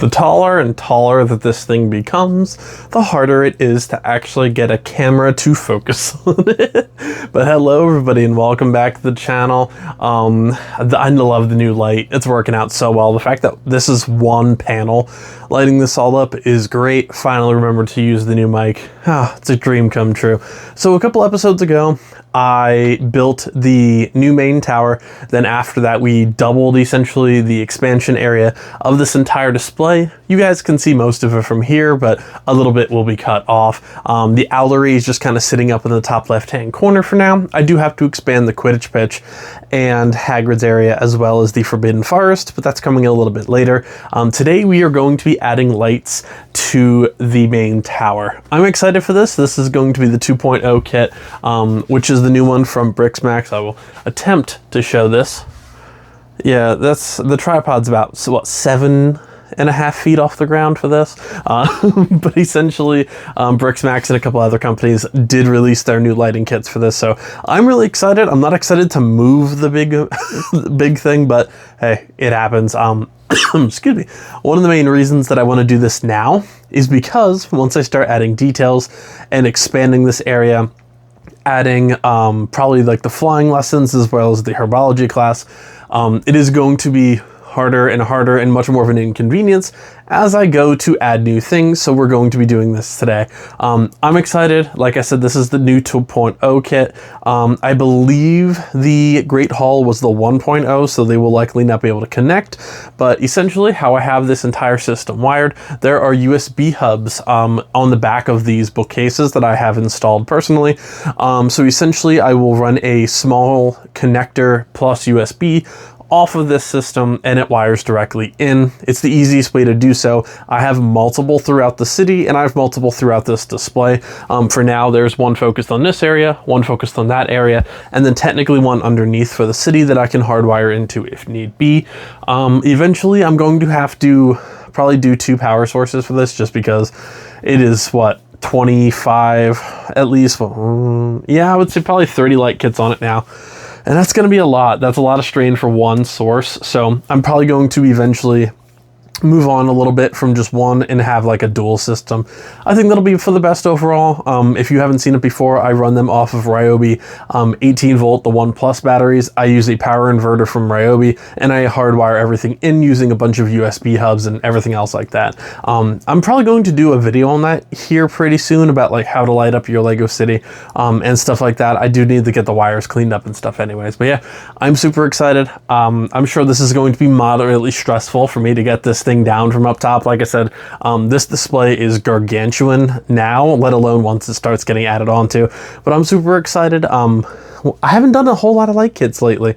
The taller and taller that this thing becomes, the harder it is to actually get a camera to focus on it. But hello everybody and welcome back to the channel. I love the new light. It's working out so well. The fact that this is one panel lighting this all up is great. Finally remembered to use the new mic. It's a dream come true. So a couple episodes ago, I built the new main tower. Then after that, we doubled essentially the expansion area of this entire display. You guys can see most of it from here, but a little bit will be cut off. The owlery is just kind of sitting up in the top left-hand corner for now. I do have to expand the Quidditch pitch and Hagrid's area as well as the Forbidden Forest, but that's coming a little bit later. Today we are going to be adding lights to the main tower. I'm excited for this. This is going to be the 2.0 kit, which is the new one from Brixmax. I will attempt to show this. Yeah, that's the tripod's about, what, 7.5 feet off the ground for this. But essentially, Brixmax and a couple other companies did release their new lighting kits for this. So I'm really excited. I'm not excited to move the big thing, but hey, it happens. Excuse me. One of the main reasons that I want to do this now is because once I start adding details and expanding this area, adding probably like the flying lessons as well as the herbology class, it is going to be harder and much more of an inconvenience as I go to add new things. So we're going to be doing this today. I'm excited. Like I said, this is the new 2.0 kit. I believe the Great Hall was the 1.0, so they will likely not be able to connect. But essentially how I have this entire system wired, there are USB hubs on the back of these bookcases that I have installed personally. So essentially I will run a small connector plus USB off of this system and it wires directly in. It's the easiest way to do so. I have multiple throughout the city and I have multiple throughout this display. For now, there's one focused on this area, one focused on that area, and then technically one underneath for the city that I can hardwire into if need be. Eventually, I'm going to have to probably do 2 power sources for this just because it is, what, 25 at least. Yeah, I would say probably 30 light kits on it now. And that's going to be a lot. That's a lot of strain for one source. So I'm probably going to eventually move on a little bit from just one and have like a dual system. I think that'll be for the best overall. If you haven't seen it before, I run them off of Ryobi 18 volt, the 1 Plus batteries. I use a power inverter from Ryobi and I hardwire everything in using a bunch of USB hubs and everything else like that. I'm probably going to do a video on that here pretty soon about like how to light up your Lego city and stuff like that. I do need to get the wires cleaned up and stuff anyways, but yeah, I'm super excited. I'm sure this is going to be moderately stressful for me to get this thing down from up top. Like I said, this display is gargantuan now, let alone once it starts getting added onto, but I'm super excited. I haven't done a whole lot of light kits lately.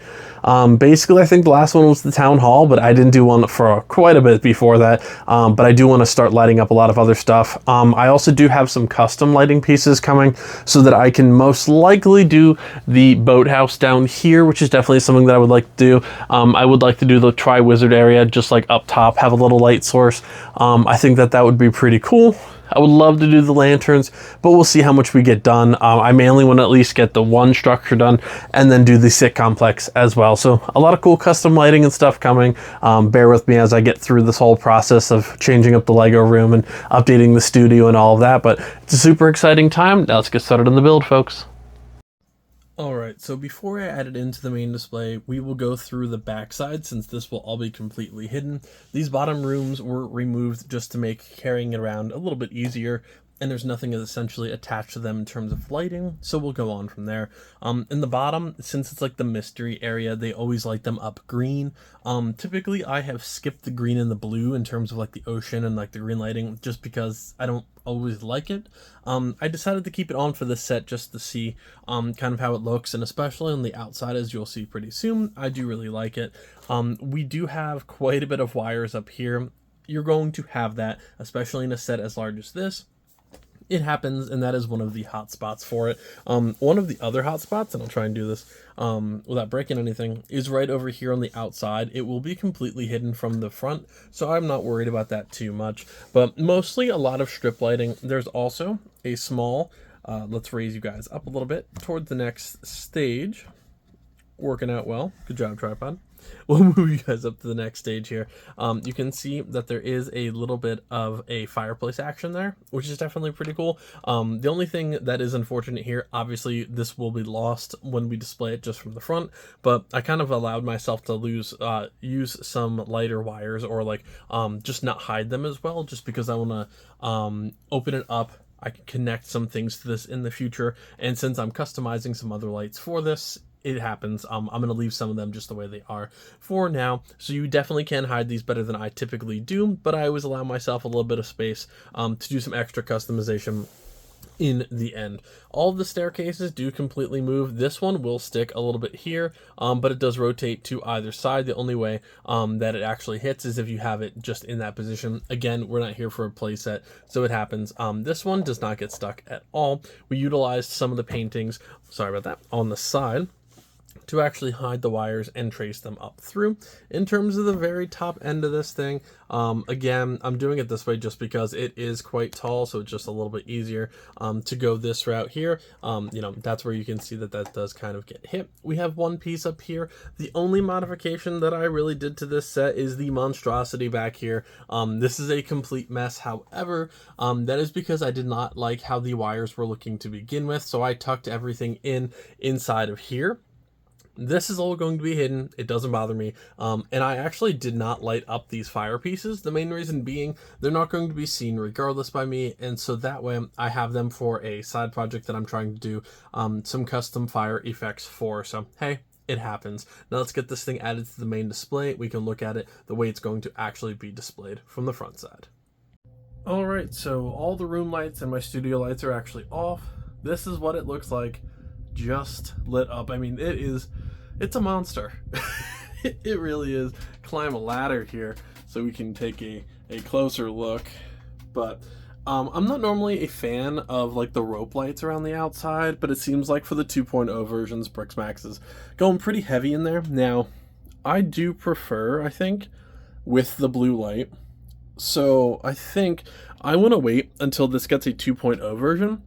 Basically, I think the last one was the town hall, but I didn't do one for quite a bit before that. But I do want to start lighting up a lot of other stuff. I also do have some custom lighting pieces coming so that I can most likely do the boathouse down here, which is definitely something that I would like to do. I would like to do the Tri-Wizard area, just like up top, have a little light source. I think that that would be pretty cool. I would love to do the lanterns, but we'll see how much we get done. I mainly want to at least get the one structure done and then do the sit complex as well. So a lot of cool custom lighting and stuff coming. Bear with me as I get through this whole process of changing up the Lego room and updating the studio and all of that, but it's a super exciting time. Now let's get started on the build, folks. Alright, so before I add it into the main display, we will go through the backside since this will all be completely hidden. These bottom rooms were removed just to make carrying it around a little bit easier, and there's nothing essentially attached to them in terms of lighting, so we'll go on from there. In the bottom, since it's like the mystery area, they always light them up green. Typically, I have skipped the green and the blue in terms of like the ocean and like the green lighting, just because I don't always like it. I decided to keep it on for this set just to see kind of how it looks, and especially on the outside, as you'll see pretty soon, I do really like it. We do have quite a bit of wires up here. You're going to have that, especially in a set as large as this. It happens, and that is one of the hot spots for it. One of the other hot spots, and I'll try and do this without breaking anything, is right over here on the outside. It will be completely hidden from the front, so I'm not worried about that too much. But mostly a lot of strip lighting. There's also a small, let's raise you guys up a little bit towards the next stage. Working out well. Good job, tripod. we'll move you guys up to the next stage here. You can see that there is a little bit of a fireplace action there, which is definitely pretty cool. The only thing that is unfortunate here, obviously this will be lost when we display it just from the front, but I kind of allowed myself to use some lighter wires, or like just not hide them as well, just because I want to open it up. I can connect some things to this in the future, and since I'm customizing some other lights for this, it happens. I'm going to leave some of them just the way they are for now. So you definitely can hide these better than I typically do, but I always allow myself a little bit of space to do some extra customization in the end. All of the staircases do completely move. This one will stick a little bit here, but it does rotate to either side. The only way that it actually hits is if you have it just in that position. Again, we're not here for a playset, so it happens. This one does not get stuck at all. We utilized some of the paintings, sorry about that, on the side to actually hide the wires and trace them up through. In terms of the very top end of this thing, again, I'm doing it this way just because it is quite tall, so it's just a little bit easier to go this route here. You know, that's where you can see that that does kind of get hit. We have one piece up here. The only modification that I really did to this set is the monstrosity back here. This is a complete mess. However, that is because I did not like how the wires were looking to begin with, so I tucked everything inside of here. This is all going to be hidden. It doesn't bother me. And I actually did not light up these fire pieces. The main reason being they're not going to be seen regardless by me. And so that way I have them for a side project that I'm trying to do some custom fire effects for. So, hey, it happens. Now let's get this thing added to the main display. We can look at it the way it's going to actually be displayed from the front side. All right, so all the room lights and my studio lights are actually off. This is what it looks like, just lit up. I mean, it's a monster. It really is. Climb a ladder here so we can take a closer look. But I'm not normally a fan of like the rope lights around the outside, but it seems like for the 2.0 versions, Brixmax is going pretty heavy in there. Now, I do prefer, I think, with the blue light. So I think I want to wait until this gets a 2.0 version.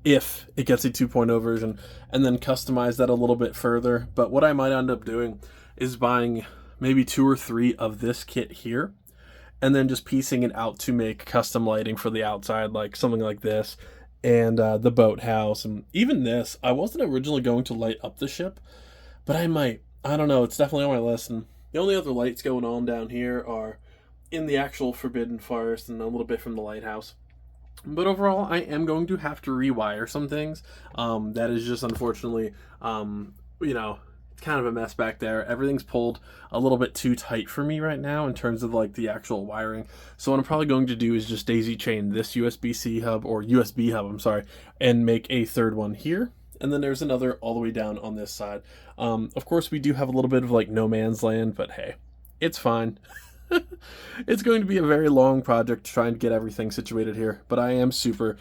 If it gets a 2.0 version, and then customize that a little bit further. But what I might end up doing is buying maybe 2 or 3 of this kit here, and then just piecing it out to make custom lighting for the outside, like something like this, and the boathouse, and even this. I wasn't originally going to light up the ship, but I might. I don't know, it's definitely on my list. And the only other lights going on down here are in the actual Forbidden Forest and a little bit from the lighthouse. But overall, I am going to have to rewire some things. That is just unfortunately, you know, it's kind of a mess back there. Everything's pulled a little bit too tight for me right now in terms of like the actual wiring. So what I'm probably going to do is just daisy chain this USB-C hub, or USB hub, I'm sorry, and make a third one here. And then there's another all the way down on this side. Of course, we do have a little bit of like no man's land, but hey, it's fine. It's going to be a very long project trying to get everything situated here, but I am super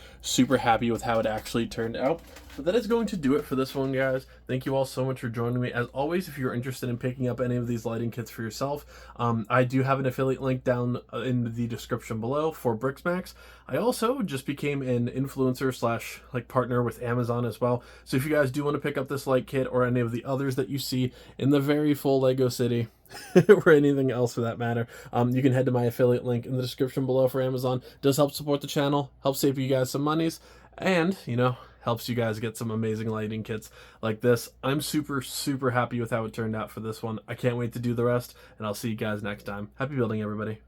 happy with how it actually turned out. But that is going to do it for this one, guys. Thank you all so much for joining me. As always, if you're interested in picking up any of these lighting kits for yourself, I do have an affiliate link down in the description below for Brixmax. I also just became an influencer slash like partner with Amazon as well. So if you guys do want to pick up this light kit or any of the others that you see in the very full Lego City, or anything else for that matter, you can head to my affiliate link in the description below for Amazon. It does help support the channel, helps save you guys some monies, and, you know, helps you guys get some amazing lighting kits like this. I'm super happy with how it turned out for this one. I can't wait to do the rest, and I'll see you guys next time. Happy building, everybody.